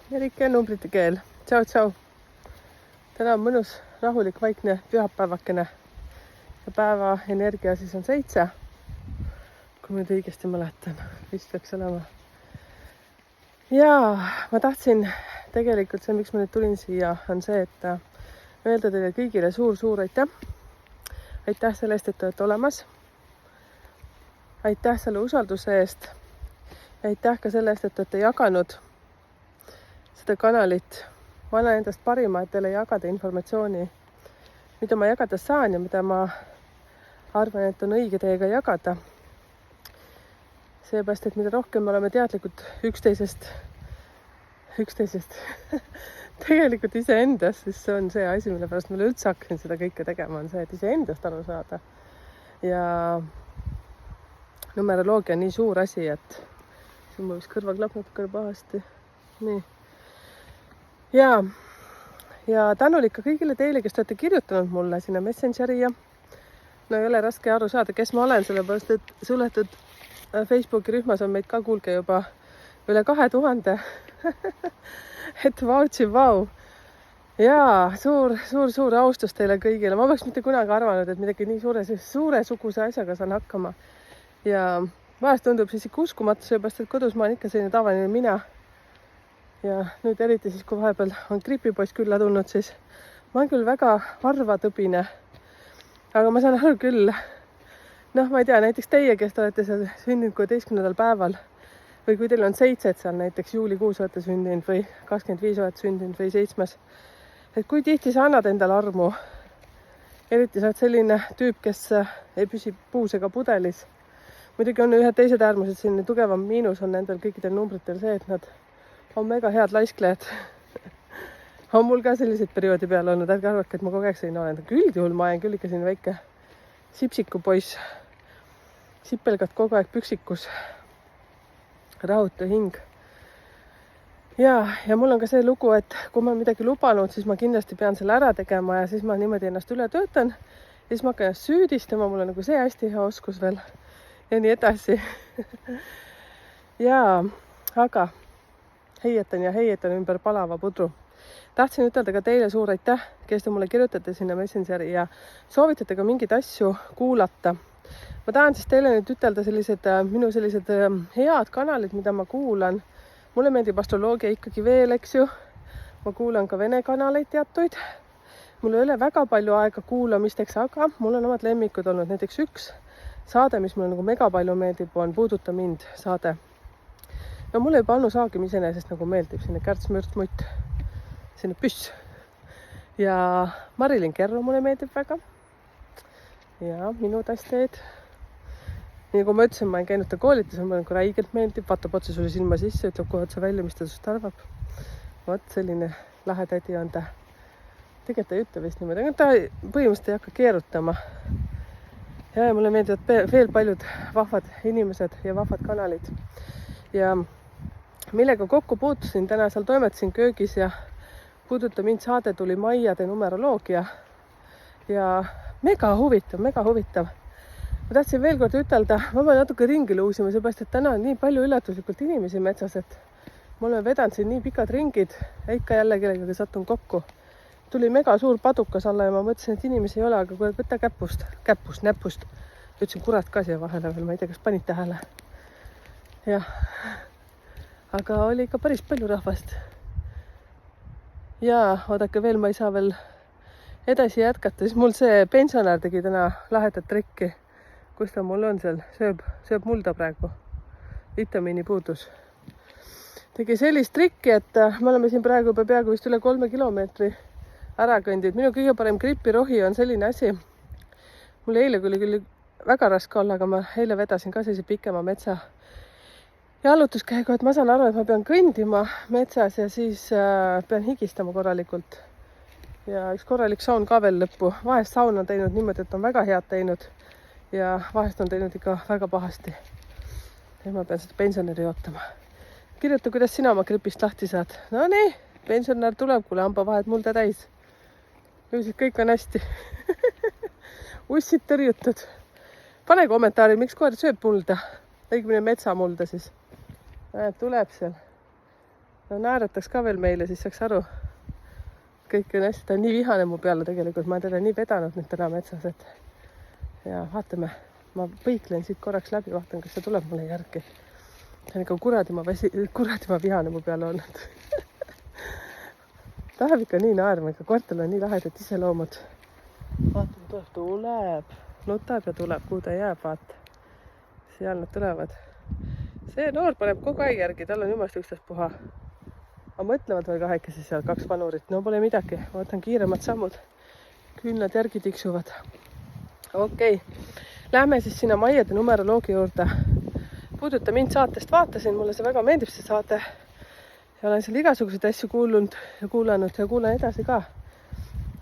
Erike numbrite keel. Tšau, tšau. Täna on mõnus, rahulik, vaikne pühapäevakene. Ja päeva energia siis on 7. Kui nüüd õigesti mäletan, vist peaks olema. Ja ma tahtsin tegelikult see, miks ma nüüd tulin siia, on see, et öelda teile kõigile suur aitäh. Aitäh selle eest, et te olete olemas. Aitäh selle usalduse eest. Ja aitäh ka selle eest, et olete jaganud seda kanalit. Ma annan endast parima, et teile jagada informatsiooni, mida ma jagada saan ja mida ma arvan, et on õige teiega jagada. Seepärast, et mida rohkem me oleme teadlikud üksteisest tegelikult iseendast, siis see on see asi, mille pärast ma üldse hakkasin seda kõike tegema, on see, et iseendast aru saada. Ja numeroloogia on nii suur asi, et siin mul vist kõrvaklapp natuke pahasti. Nii. Ja tänulik ka kõigile teile, kes te olete kirjutanud mulle sinna Messengeri ja no ei ole raske aru saada, kes ma olen, sellepärast, et suletud Facebooki rühmas on meid ka kuulge juba üle 2000. Et vau. Ja suur austus teile kõigile. Ma poleks mitte kunagi arvanud, et midagi nii suuresuguse asjaga saan hakkama. Ja vahest tundub siis ikka uskumatu, seepärast, et kodus ma olen ikka selline tavaline mina. Ja nüüd eriti siis, kui vahepeal on gripipoiss külla tulnud, siis ma olen küll väga harvatõbine. Aga ma saan aru küll, ma ei tea, näiteks teie, kes te olete seal sündinud 16. päeval või kui teil on 7 seal näiteks juulikuus olete sündinud või 25 olete sündinud või 7. Et kui tihti sa annad endale armu, eriti sa oled selline tüüp, kes ei püsi puus ega pudelis. Muidugi on ühed teised äärmused, selline tugevam miinus on nendel kõikidel numbritel see, et nad on mega head laisklejad. On mul ka sellised perioodi peal olnud, ärge arvake, et ma kogu aeg selline olen. Üldjuhul ma olen küll ikka selline väike sipsiku poiss. Sipelgad kogu aeg püksikus. Rahutu hing. Ja mul on ka see lugu, et kui ma midagi lubanud, siis ma kindlasti pean selle ära tegema ja siis ma niimoodi ennast üle töötan. Ja siis ma hakkan ennast süüdistama, mul on nagu see hästi hea oskus veel. Ja nii edasi. Ja, aga heietan ümber palava pudru. Tahtsin ütelda ka teile suur aitäh, kes te mulle kirjutate sinna Messengeri ja soovitate ka mingeid asju kuulata. Ma tahan siis teile nüüd ütelda minu sellised head kanalid, mida ma kuulan. Mulle meeldib astroloogia ikkagi veel, eks ju. Ma kuulan ka vene kanaleid teatuid. Mul ei ole väga palju aega kuulamisteks, aga mul on omad lemmikud olnud. Näiteks üks saade, mis mulle nagu mega palju meeldib, on Puuduta mind saade. No mulle juba Annu Saagim iseenesest nagu meeldib, sinne Kärts-Mürt-Mutt, sinne püss. Ja Marilyn Kerro mulle meeldib väga. Ja minu tasteed. Nii kui ma ütlesin, ma olen käinud ta koolitus, mulle nagu räigelt meeldib, vaatab otse sulle silma sisse, ütleb kohe otse välja, mis ta sust arvab. Vot selline lahe tädi on ta. Tegelikult ei ütle vist niimoodi, aga ta põhimõtteliselt ei hakka keerutama. Ja mulle meeldivad veel paljud vahvad inimesed ja vahvad kanalid. Ja millega kokku puutusin täna, seal toimetasin köögis ja Puuduta mind saade tuli Maiade numeroloogia ja mega huvitav. Ma tahtsin veel kord ütelda, ma pean natuke ringi luusima, seepärast, et täna on nii palju üllatuslikult inimesi metsas, et ma olen vedanud siin nii pikad ringid ja ikka jälle kellegagi satun kokku. Tuli mega suur padukas alla ja ma mõtlesin, et inimesi ei ole, aga kui võtta näpust. Ütlesin kurat ka siia vahele veel, ma ei tea, kas panid tähele. Jah, aga oli ikka päris palju rahvast. Ja oodake veel, ma ei saa veel edasi jätkata. Siis mul see pensionär tegi täna lahedat trikki. Kus ta mul on seal? Sööb mulda praegu. Vitamiini puudus. Tegi sellist trikki, et me oleme siin praegu peaaegu vist üle 3 kilomeetri ära kõndid. Minu kõige parem gripirohi on selline asi. Mul eile küll väga raske olla, aga ma eile vedasin ka sellise pikema metsa jalutuskäigu, et ma saan aru, et ma pean kõndima metsas ja siis pean higistama korralikult. Ja üks korralik saun ka veel lõppu. Vahest saun on teinud niimoodi, et on väga head teinud ja vahest on teinud ikka väga pahasti. Ja ma pean seda pensionäri ootama. Kirjuta, kuidas sina oma gripist lahti saad. No nii, pensionär tuleb, kuule hambavahed mulda täis. Nüüd kõik on hästi. Ussid tõrjutud. Pane kommentaari, miks koer sööb mulda. Õigemini metsamulda siis. Tuleb seal. no naerataks ka veel meile, siis saaks aru. Kõik on hästi, ta on nii vihane mu peale tegelikult, ma olen teda nii vedanud nüüd täna metsas, et ja vaatame, ma põiklen siit korraks läbi, vaatan, kas see tuleb mulle järgi. Ta on ikka kuradima vihane mu peale olnud. Tahab ikka nii naerma, ikka koertel on nii lahedad iseloomud. Vaatame, tuleb, nutab ja tuleb, kuhu ta jääb, vaata. Seal nad tulevad. See noor paneb kogu aeg järgi, tal on jumast ükstaspuha. Aga mõtlevad veel kahekesi seal 2 vanurit. No pole midagi, võtan kiiremad sammud. Küünlad järgi tiksuvad. Okei, lähme siis sinna Maiade numeroloogi juurde. Puuduta mind saatest vaatasin, mulle see väga meeldib see saate. Ja olen seal igasuguseid asju kuulnud ja kuulanud ja kuulan edasi ka.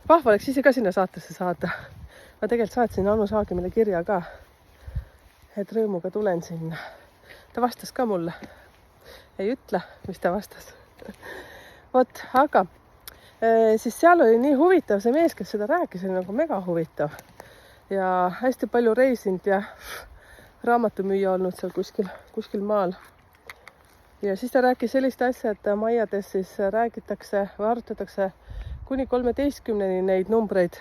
Vahva oleks ise ka sinna saatesse saada. Ma tegelikult saatsin Anu Saagimile kirja ka, et rõõmuga tulen sinna. Ta vastas ka mulle. Ei ütle, mis ta vastas. Vot, aga siis seal oli nii huvitav see mees, kes seda rääkis, oli nagu mega huvitav. Ja hästi palju reisinud ja raamatumüüja olnud seal kuskil maal. Ja siis ta rääkis sellist asja, et Maiades siis räägitakse või arutatakse kuni 13-ni neid numbreid.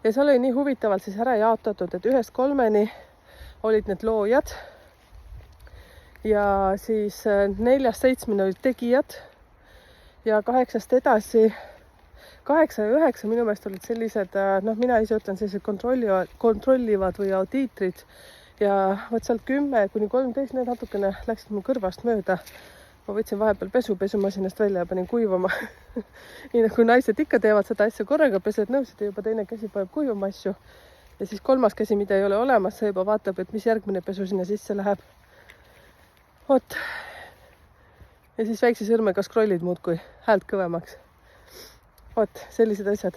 Ja seal oli nii huvitavalt siis ära jaotatud, et 1-3 olid need loojad. Ja siis 4-7 olid tegijad ja 8 edasi, 8 ja 9 minu meelest olid sellised, mina ise ütlen sellised kontrollivad või audiitrid ja võt sealt 10-13 need natukene läksid mu kõrvast mööda. Ma võtsin vahepeal pesumasinast välja ja panin kuivama. Nii nagu naised ikka teevad seda asja korraga, pesed nõusid ja juba teine käsi paneb kuivama asju. Ja siis 3. käsi, mida ei ole olemas, see juba vaatab, et mis järgmine pesu sinna sisse läheb. Vot. Ja siis väikse sõrmega scrollid muudkui häält kõvemaks. Vot, sellised asjad.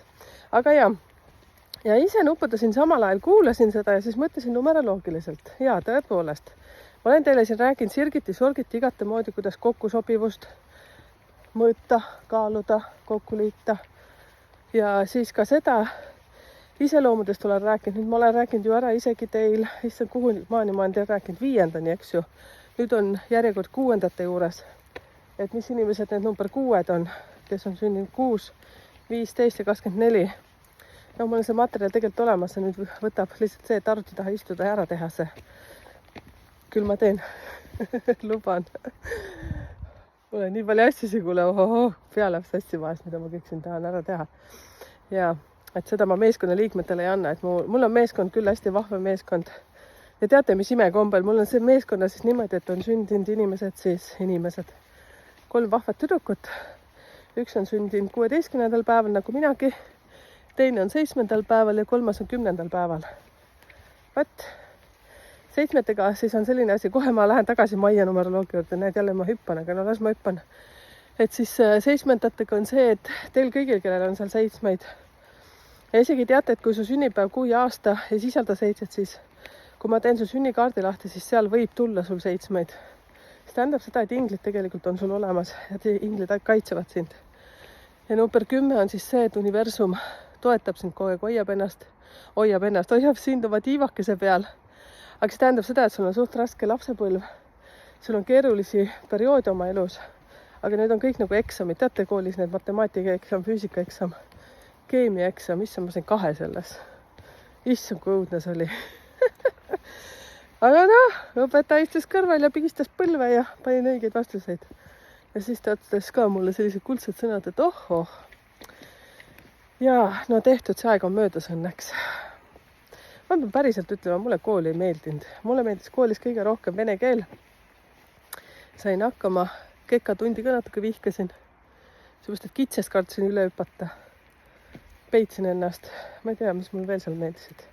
Aga ja ise nuputasin samal ajal, kuulasin seda ja siis mõtlesin numeroloogiliselt. Ja tõepoolest, ma olen teile siin rääkinud sirgiti-sorgiti igate moodi, kuidas kokkusobivust mõõta, kaaluda, kokku liita. Ja siis ka seda iseloomudest olen rääkinud. Nüüd ma olen rääkinud ju ära isegi teil, issand kuhu maani ma olen teil rääkinud 5-ndani, eks ju. Nüüd on järjekord 6-ndate juures, et mis inimesed need number 6 on, kes on sündinud 6, 15 ja 24. No mul on see materjal tegelikult olemas ja nüüd võtab lihtsalt see, et arvuti taha istuda ja ära teha see. Küll ma teen, luban. Mul on nii palju asju, kuule, pea läheb sassi vahest, mida ma kõik siin tahan ära teha. Ja et seda ma meeskonna liikmetele ei anna, et mul on meeskond küll hästi vahva meeskond. Ja teate, mis imekombel, mul on see meeskonna siis niimoodi, et on sündinud inimesed. 3 vahvat tüdrukut. Üks on sündinud 16. päeval nagu minagi. Teine on 7. päeval ja 3. on 10. päeval. Võt. 7-tega siis on selline asi, kohe ma lähen tagasi Maia numeroloogia juurde, näed jälle ma hüppan, aga no las ma hüppan. Et siis 7-tega on see, et teil kõigil, kellel on seal 7. Ja isegi teate, et kui su sünnipäev, kuu ja aasta ei sisalda 7, siis kui ma teen su sünnikaardi lahti, siis seal võib tulla sul 7. See tähendab seda, et inglid tegelikult on sul olemas ja inglid kaitsevad sind. Ja number 10 on siis see, et universum toetab sind kogu aeg, hoiab sind oma tiivakese peal. Aga see tähendab seda, et sul on suht raske lapsepõlv. Sul on keerulisi perioode oma elus. Aga need on kõik nagu eksamid. Teate koolis need matemaatika eksam, füüsika eksam, keemia eksam. Issand, ma sain 2 selles. Issand, kui õudne see oli. Aga õpetaja istus kõrval ja pigistas põlve ja panin õigeid vastuseid. Ja siis ta ütles ka mulle sellised kuldsed sõnad, et oh. Ja no tehtud, see aeg on möödas õnneks. Ma pean päriselt ütlema, mulle kooli ei meeldinud. Mulle meeldis koolis kõige rohkem vene keel. Sain hakkama, kekatundi ka natuke vihkasin. Seepärast, et kitsest kartsin üle hüpata. Peitsin ennast. Ma ei tea, mis mul veel seal meeldisid.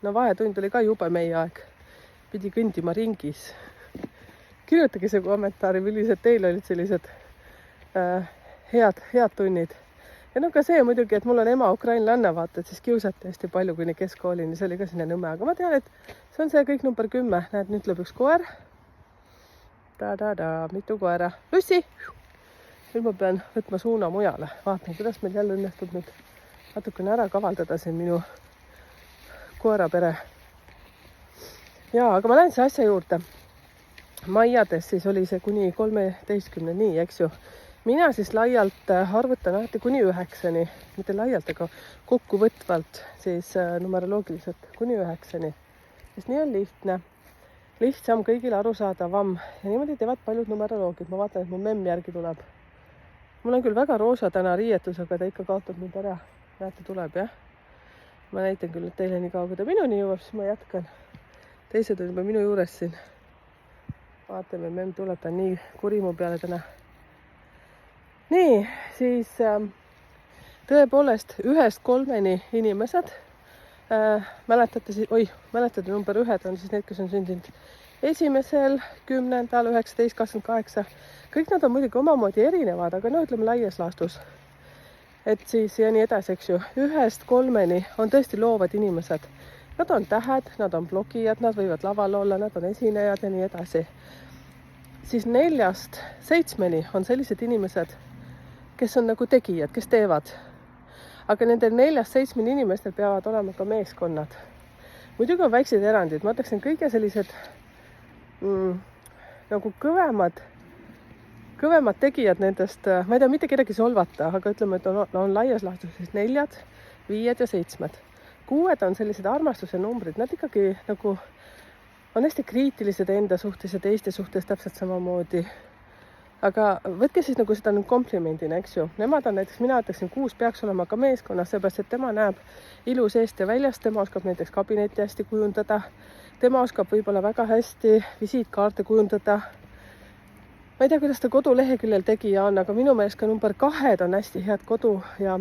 No vahetund oli ka jube meie aeg. Pidi kõndima ringis. Kirjutage see kommentaari, millised teil olid sellised head tunnid. Ja no ka see muidugi, et mul on ema ukrainlanna, vaata, et siis kiusati hästi palju kuni keskkoolini, see oli ka sinna Nõmme, aga ma tean, et see on see kõik number 10. Näed, nüüd tuleb üks koer. Mitu koera. Lussi! Nüüd ma pean võtma suuna mujale. Vaatan, kuidas meil jälle õnnestub nüüd natukene ära kavaldada siin minu koerapere. Ja, aga ma lähen see asja juurde. maiades siis oli see kuni 13, nii, eks ju. Mina siis laialt arvutan alati kuni 9, mitte laialt, aga kokkuvõtvalt siis numeroloogiliselt kuni 9. Sest nii on lihtne. Lihtsam, kõigile arusaadavam ja niimoodi teevad paljud numeroloogid. Ma vaatan, et mu memm järgi tuleb. Mul on küll väga roosa täna riietus, aga ta ikka kaotab mind ära. Näete, tuleb, jah? Ma näitan küll teile nii kaua, kui ta minuni jõuab, siis ma jätkan. Teised on juba minu juures siin. Vaatame, memm tuleb, ta on nii kuri mu peale täna. Nii, siis tõepoolest 1-3 inimesed. Mäletate number 1 on siis need, kes on sündinud 1., 10., 19, 28. Kõik nad on muidugi omamoodi erinevad, aga no ütleme laias laastus. Et siis ja nii edasi, eks ju. 1-3 on tõesti loovad inimesed. Nad on tähed, nad on blogijad, nad võivad laval olla, nad on esinejad ja nii edasi. Siis 4-7 on sellised inimesed, kes on nagu tegijad, kes teevad. Aga nendel 4-7 inimestel peavad olema ka meeskonnad. Muidugi on väiksed erandid. Ma ütleksin kõige sellised nagu kõvemad tegijad nendest, ma ei tea, mitte kedagi solvata, aga ütleme, et on laias laastus siis 4, 5 ja 7. 6 on sellised armastuse numbrid. Nad ikkagi nagu on hästi kriitilised enda suhtes ja teiste suhtes täpselt samamoodi. Aga võtke siis nagu seda komplimendina, eks ju. Nemad on näiteks, mina ütleksin, 6 peaks olema ka meeskonnas, seepärast, et tema näeb ilu seest ja väljast. Tema oskab näiteks kabinetti hästi kujundada. Tema oskab võib-olla väga hästi visiitkaarte kujundada. Ma ei tea, kuidas ta koduleheküljel tegija on, aga minu meelest ka number 2 on hästi head kodu ja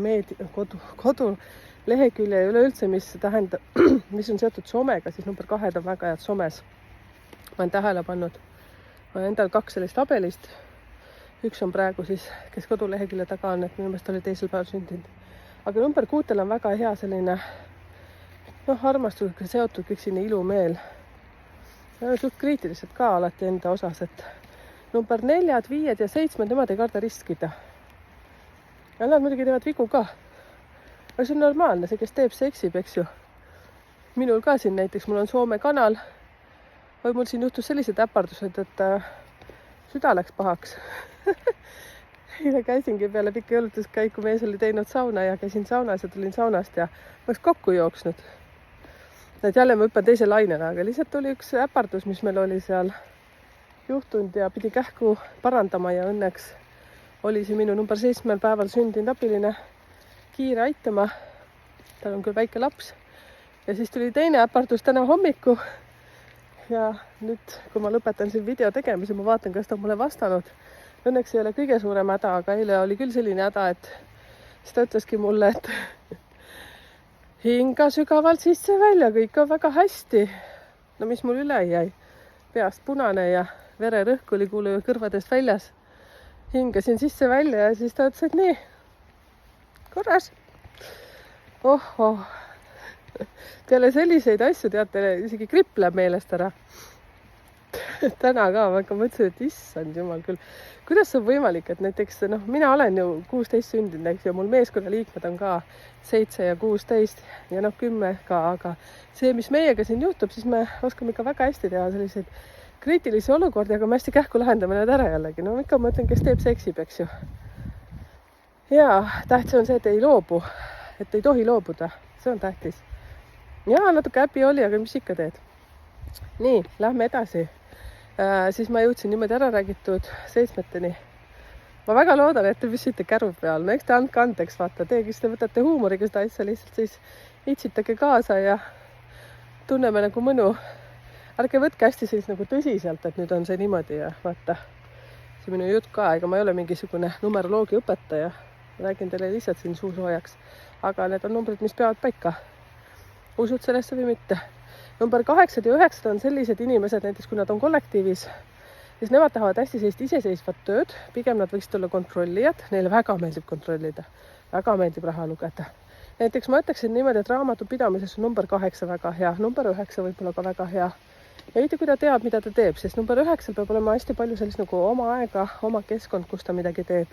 kodulehekülje ja üleüldse, mis tähendab, mis on seotud somega, siis number 2 on väga head somes. Ma olen tähele pannud. Ma olen endal 2 sellist tabelist. Üks on praegu siis, kes kodulehekülje taga on, et minu meelest oli teisel päeval sündinud. Aga number 6 on väga hea selline armastusega seotud kõik sinna ilumeel. Ja suht kriitilised ka alati enda osas, et number 4, 5 ja 7, nemad ei karda riskida. Ja nad muidugi teevad vigu ka. Aga see on normaalne, see, kes teeb, see eksib, eks ju. Minul ka siin näiteks, mul on Soome kanal. Või mul siin juhtus sellised äpardused, et süda läks pahaks. Eile käisingi peale pikka jõulutuskäiku, mees oli teinud sauna ja käisin saunas ja tulin saunast ja oleks kokku jooksnud. Et jälle ma hüppan teise lainena, aga lihtsalt oli üks äpardus, mis meil oli seal juhtunud ja pidi kähku parandama ja õnneks oli see minu number 7 päeval sündinud abiline kiire aitama. Tal on küll väike laps ja siis tuli teine äpardus täna hommiku. Ja nüüd, kui ma lõpetan siin video tegemise, ma vaatan, kas ta on mulle vastanud. Õnneks ei ole kõige suurem häda, aga eile oli küll selline häda, et siis ta ütleski mulle, et hinga sügavalt sisse välja, kõik on väga hästi. No mis mul üle jäi? Peast punane ja vererõhk oli kuule kõrvadest väljas. Hingasin sisse välja ja siis ta ütles, et nii, korras. Oh. Peale selliseid asju, teate, isegi gripp läheb meelest ära. Täna ka ma mõtlesin, et issand jumal küll. Kuidas on võimalik, et näiteks, mina olen ju 16 sündinud, eks ju, mul meeskonna liikmed on ka 7 ja 16 ja 10 ka, aga see, mis meiega siin juhtub, siis me oskame ikka väga hästi teha selliseid kriitilisi olukordi, aga me hästi kähku lahendame need ära jällegi. No ikka ma ütlen, kes teeb, see eksib, eks ju. Ja tähtis on see, et ei loobu, et ei tohi loobuda. See on tähtis. Ja natuke äpi oli, aga mis ikka teed? Nii, lähme edasi. Siis ma jõudsin niimoodi ära räägitud 7. Ma väga loodan, et te püsite käru peal. No eks te andke andeks, vaata. Te, kes te võtate huumoriga seda asja, lihtsalt siis itsitage kaasa ja tunneme nagu mõnu. Ärge võtke hästi siis nagu tõsiselt, et nüüd on see niimoodi ja vaata. See minu jutt ka, ega ma ei ole mingisugune numeroloogia õpetaja. Räägin teile lihtsalt siin suusoojaks. Aga need on numbrid, mis peavad paika. Usud sellesse või mitte. Number 8 ja 9 on sellised inimesed, näiteks kui nad on kollektiivis, siis nemad tahavad hästi sellist iseseisvat tööd. Pigem nad võiksid olla kontrollijad. Neile väga meeldib kontrollida. Väga meeldib raha lugeda. Näiteks ma ütleksin niimoodi, et raamatupidamises on number 8 väga hea. Number 9 võib-olla ka väga hea. Ja ei tea, kui ta teab, mida ta teeb, sest number 9 peab olema hästi palju sellist nagu oma aega, oma keskkond, kus ta midagi teeb.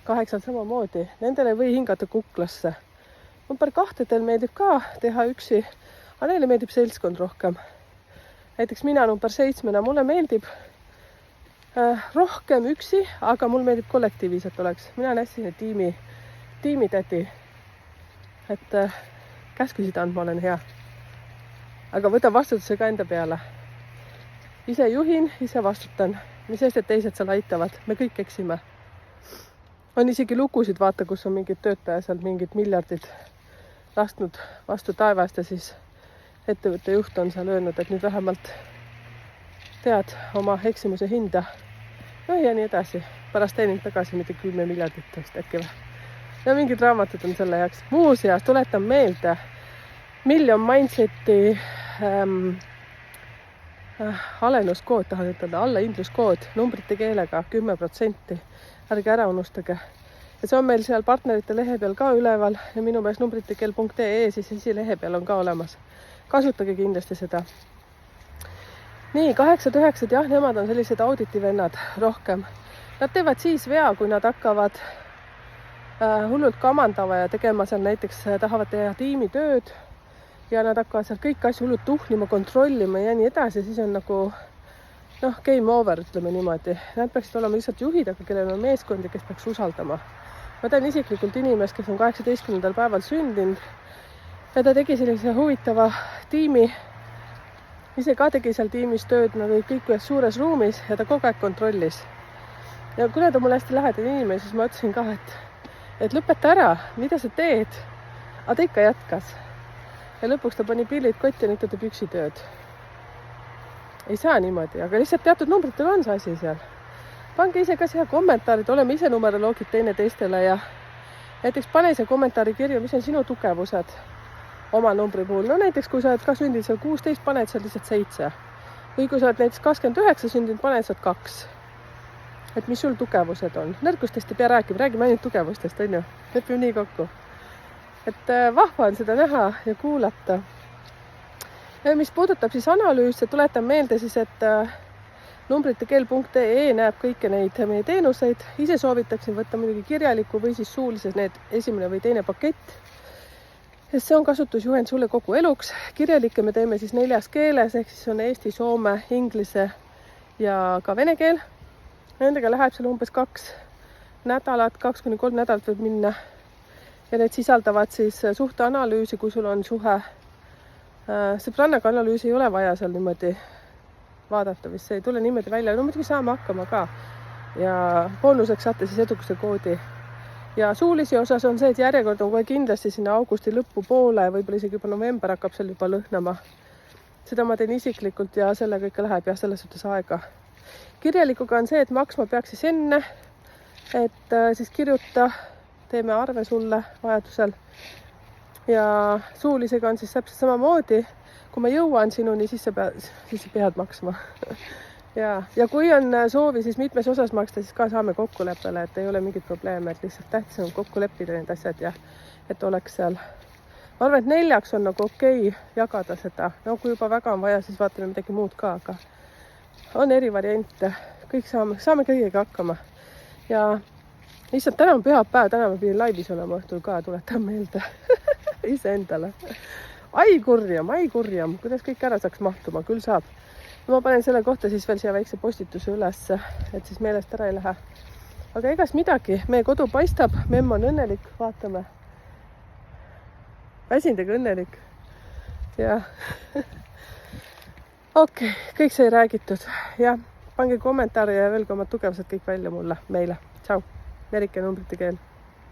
8 samamoodi. Nendele ei või hingata kuklasse. Number 2 meeldib ka teha üksi, aga neile meeldib seltskond rohkem. Näiteks mina number 7, mulle meeldib rohkem üksi, aga mul meeldib kollektiivis, et oleks. Mina olen hästi tiimitädi. Et käskusid andma olen hea. Aga võtan vastutuse ka enda peale. Ise juhin, ise vastutan. Mis sest, et teised seal aitavad. Me kõik eksime. On isegi lugusid, vaata, kus on mingid töötaja seal mingid miljardid lastnud vastu taevast ja siis ettevõtte juht on seal öelnud, et nüüd vähemalt tead oma eksimuse hinda. No ja nii edasi. Pärast teening tagasi mitte 10 miljardit vist äkki või. Ja mingid raamatud on selle jaoks. Muuseas, tuletan meelde Million Mindseti alenuskood, tahan ütelda, allahindluskood, numbrite keelega 10%. Ärge ära unustage. Ja see on meil seal partnerite lehe peal ka üleval ja minu meelest numbritekeel.ee siis esilehe peal on ka olemas. Kasutage kindlasti seda. Nii, 8-9, jah, nemad on sellised auditivennad rohkem. Nad teevad siis vea, kui nad hakkavad hullult kamandava ja tegema seal näiteks tahavad teha tiimitööd ja nad hakkavad seal kõik asju hullult tuhnima, kontrollima ja nii edasi, siis on nagu game over, ütleme niimoodi. Nad peaksid olema lihtsalt juhid, aga kellel on meeskond ja kes peaks usaldama. Ma tean isiklikult inimest, kes on 18. päeval sündinud ja ta tegi sellise huvitava tiimi. Ise ka tegi seal tiimis tööd, nad olid kõik ühes suures ruumis ja ta kogu aeg kontrollis. Ja kuna ta mulle hästi lähedane inimene, siis ma ütlesin ka, et lõpeta ära, mida sa teed? Aga ta ikka jätkas. Ja lõpuks ta pani pillid kotti ja nüüd ta teeb üksitööd. Ei saa niimoodi, aga lihtsalt teatud numbritel on see asi seal. Pange ise ka siia kommentaarid, oleme ise numeroloogid teine teistele ja näiteks pane see kommentaari kirja, mis on sinu tugevused oma numbri puhul. No näiteks, kui sa oled ka sündinud seal 16, paned seal lihtsalt 7. Või kui sa oled näiteks 29 sündinud, paned seal 2. Et mis sul tugevused on. Nõrkustest ei pea rääkima, räägime ainult tugevustest, on ju. Lepime nii kokku. Et vahva on seda näha ja kuulata. Ja mis puudutab siis analüüse, tuletan meelde siis, et numbritekeel.ee näeb kõiki neid meie teenuseid. Ise soovitaksin võtta muidugi kirjaliku või siis suulises need esimene või teine pakett. Sest see on kasutusjuhend sulle kogu eluks. Kirjalikke me teeme siis 4 keeles, ehk siis on eesti, soome, inglise ja ka vene keel. Nendega läheb seal umbes 2 nädalat, 2-3 nädalat võib minna. Ja need sisaldavad siis suhteanalüüsi, kui sul on suhe. Sõbrannaga analüüsi ei ole vaja seal niimoodi vaadata, vist see ei tule niimoodi välja. No muidugi saame hakkama ka. Ja boonuseks saate siis edukuse koodi. Ja suulisi osas on see, et järjekord on kohe kindlasti sinna augusti lõppu poole, võib-olla isegi juba november hakkab seal juba lõhnama. Seda ma teen isiklikult ja sellega ikka läheb jah, selles suhtes aega. Kirjalikuga on see, et maksma peaks siis enne, et siis kirjuta, teeme arve sulle vajadusel. Ja suulisega on siis täpselt samamoodi. Kui ma jõuan sinuni, siis sa pead maksma. Ja kui on soovi siis mitmes osas maksta, siis ka saame kokkuleppele, et ei ole mingit probleeme, et lihtsalt tähtis on kokku leppida need asjad ja et oleks seal. Ma arvan, et 4 on nagu okei jagada seda. No kui juba väga on vaja, siis vaatame midagi muud ka, aga on eri variante. Kõik saame kõigega hakkama. Ja lihtsalt täna on pühapäev, täna ma pidin laivis olema õhtul ka, tuletan meelde ise endale. Ai kurjam, kuidas kõik ära saaks mahtuma, küll saab. Ma panen selle kohta siis veel siia väikse postituse üles, et siis meelest ära ei lähe. Aga egas midagi, meie kodu paistab, memm on õnnelik, vaatame. Väsindega õnnelik. Ja okei, kõik sai räägitud. Ja pange kommentaare ja veel kui oma tugevused kõik välja mulle, meile. Tšau, Merike numbrite keel.